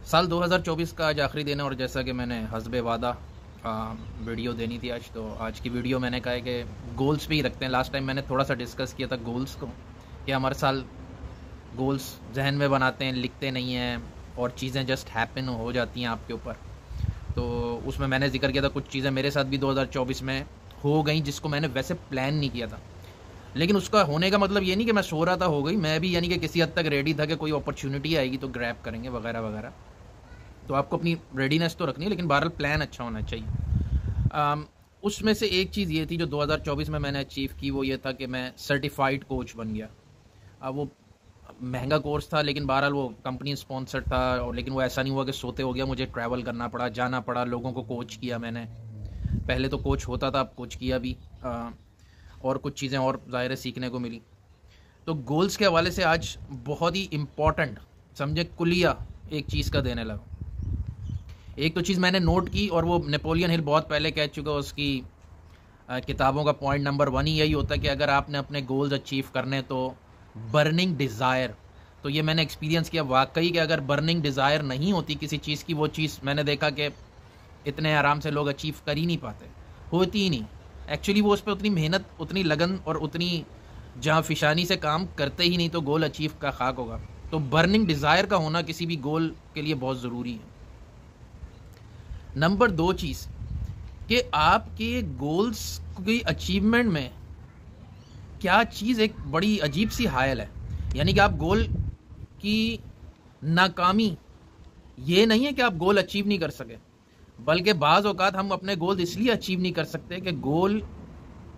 साल 2024 का आज आखिरी दिन है और जैसा कि मैंने हस्बे वादा वीडियो देनी थी आज, तो आज की वीडियो मैंने कहा है कि गोल्स पे ही रखते हैं। लास्ट टाइम मैंने थोड़ा सा डिस्कस किया था गोल्स को, कि हमारे साल गोल्स जहन में बनाते हैं, लिखते नहीं हैं और चीज़ें जस्ट हैपन हो जाती हैं आपके ऊपर। तो उसमें मैंने जिक्र किया था कुछ चीज़ें मेरे साथ भी 2024 में हो गई जिसको मैंने वैसे प्लान नहीं किया था, लेकिन उसका होने का मतलब ये नहीं कि मैं सो रहा था हो गई, मैं भी यानी कि किसी हद तक रेडी था कि कोई अपॉर्चुनिटी आएगी तो ग्रैब करेंगे वगैरह वगैरह। तो आपको अपनी रेडीनेस तो रखनी है, लेकिन बहरहाल प्लान अच्छा होना चाहिए। उसमें से एक चीज़ ये थी जो 2024 में मैंने अचीव की, वो ये था कि मैं सर्टिफाइड कोच बन गया। वो महंगा कोर्स था, लेकिन बहरहाल वो कंपनी स्पॉन्सर्ड था, और लेकिन वो ऐसा नहीं हुआ कि सोते हो गया, मुझे ट्रैवल करना पड़ा, जाना पड़ा, लोगों को कोच किया मैंने। पहले तो कोच होता था, अब कोच किया भी, और कुछ चीज़ें और ज़ाहिर है सीखने को मिली। तो गोल्स के हवाले से आज बहुत ही इम्पॉर्टेंट समझे कुलिया एक चीज़ का देने लगा। एक तो चीज़ मैंने नोट की, और वो नेपोलियन हिल बहुत पहले कह चुका, उसकी किताबों का पॉइंट नंबर 1 ही यही होता है कि अगर आपने अपने गोल्स अचीव करने तो बर्निंग डिज़ायर। तो ये मैंने एक्सपीरियंस किया वाकई कि अगर बर्निंग डिज़ायर नहीं होती किसी चीज़ की, वो चीज़ मैंने देखा कि इतने आराम से लोग अचीव कर ही नहीं पाते, होती ही नहीं। एक्चुअली वो उस पर उतनी मेहनत, उतनी लगन और उतनी जहाँ फिशानी से काम करते ही नहीं, तो गोल अचीव का खाक होगा। तो बर्निंग डिज़ायर का होना किसी भी गोल के लिए बहुत ज़रूरी है। नंबर 2 चीज़ कि आपके गोल्स की अचीवमेंट में क्या चीज़ एक बड़ी अजीब सी हायल है, यानी कि आप गोल की नाकामी ये नहीं है कि आप गोल अचीव नहीं कर सके, बल्कि बाज़ औक़ात हम अपने गोल इसलिए अचीव नहीं कर सकते कि गोल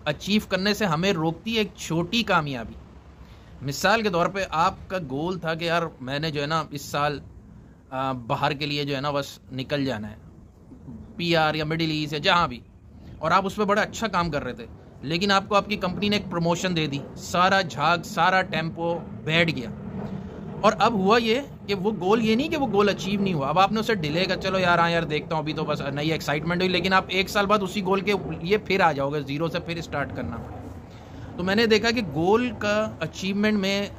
अचीव करने से हमें रोकती है एक छोटी कामयाबी। मिसाल के तौर पे आपका गोल था कि यार मैंने जो है ना इस साल बाहर के लिए जो है ना बस निकल जाना है, PR या मिडिल ईस्ट या जहाँ भी, और आप उस पर बड़ा अच्छा काम कर रहे थे, लेकिन आपको आपकी कंपनी ने एक प्रमोशन दे दी, सारा झाग सारा टेम्पो बैठ गया। और अब हुआ ये कि वो गोल ये नहीं कि वो गोल अचीव नहीं हुआ, अब आपने उसे डिले कर, चलो यार हाँ यार देखता हूँ, अभी तो बस नई एक्साइटमेंट हुई, लेकिन आप 1 साल बाद उसी गोल के लिए फिर आ जाओगे, ज़ीरो से फिर स्टार्ट करना। तो मैंने देखा कि गोल का अचीवमेंट में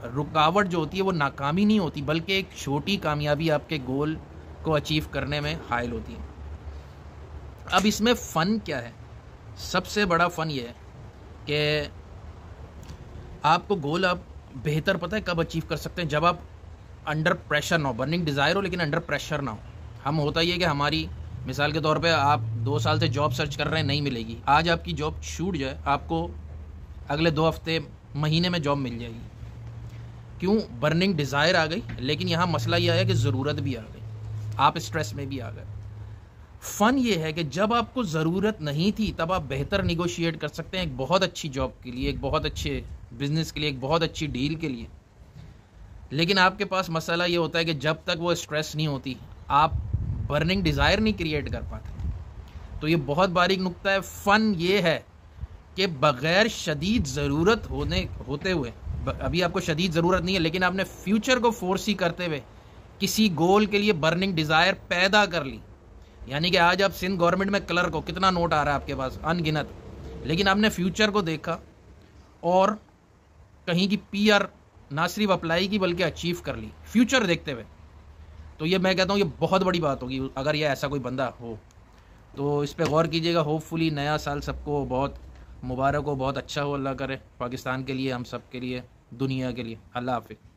रुकावट जो होती है वो नाकामी नहीं होती, बल्कि एक छोटी कामयाबी आपके गोल को अचीव करने में हायल होती है। अब इसमें फ़न क्या है? सबसे बड़ा फ़न ये है कि आपको गोल आप बेहतर पता है कब अचीव कर सकते हैं, जब आप अंडर प्रेशर ना हो। बर्निंग डिज़ायर हो लेकिन अंडर प्रेशर ना हो। हम होता ही है कि हमारी मिसाल के तौर पे आप 2 साल से जॉब सर्च कर रहे हैं, नहीं मिलेगी, आज आपकी जॉब छूट जाए, आपको अगले 2 हफ्ते महीने में जॉब मिल जाएगी। क्यों? बर्निंग डिज़ायर आ गई, लेकिन यहाँ मसला ये आया कि ज़रूरत भी आ गई, आप स्ट्रेस में भी आ गए। फ़न ये है कि जब आपको ज़रूरत नहीं थी तब आप बेहतर निगोशिएट कर सकते हैं एक बहुत अच्छी जॉब के लिए, एक बहुत अच्छे बिजनेस के लिए, एक बहुत अच्छी डील के लिए। लेकिन आपके पास मसला ये होता है कि जब तक वो स्ट्रेस नहीं होती आप बर्निंग डिज़ायर नहीं क्रिएट कर पाते। तो ये बहुत बारीक नुक्ता है। फ़न ये है कि बग़ैर शदीद ज़रूरत होते हुए, अभी आपको शदीद ज़रूरत नहीं है, लेकिन आपने फ्यूचर को फोर्स ही करते हुए किसी गोल के लिए बर्निंग डिज़ायर पैदा कर ली। यानी कि आज आप सिंध गवर्नमेंट में क्लर्क हो, कितना नोट आ रहा है आपके पास? अनगिनत। लेकिन आपने फ्यूचर को देखा और कहीं की PR ना सिर्फ अप्लाई की बल्कि अचीव कर ली फ्यूचर देखते हुए। तो ये मैं कहता हूँ ये बहुत बड़ी बात होगी अगर ये ऐसा कोई बंदा हो, तो इस पर गौर कीजिएगा। होपफुली नया साल सबको बहुत मुबारक हो, बहुत अच्छा हो, अल्लाह करे पाकिस्तान के लिए, हम सब के लिए, दुनिया के लिए। अल्लाह हाफिज़।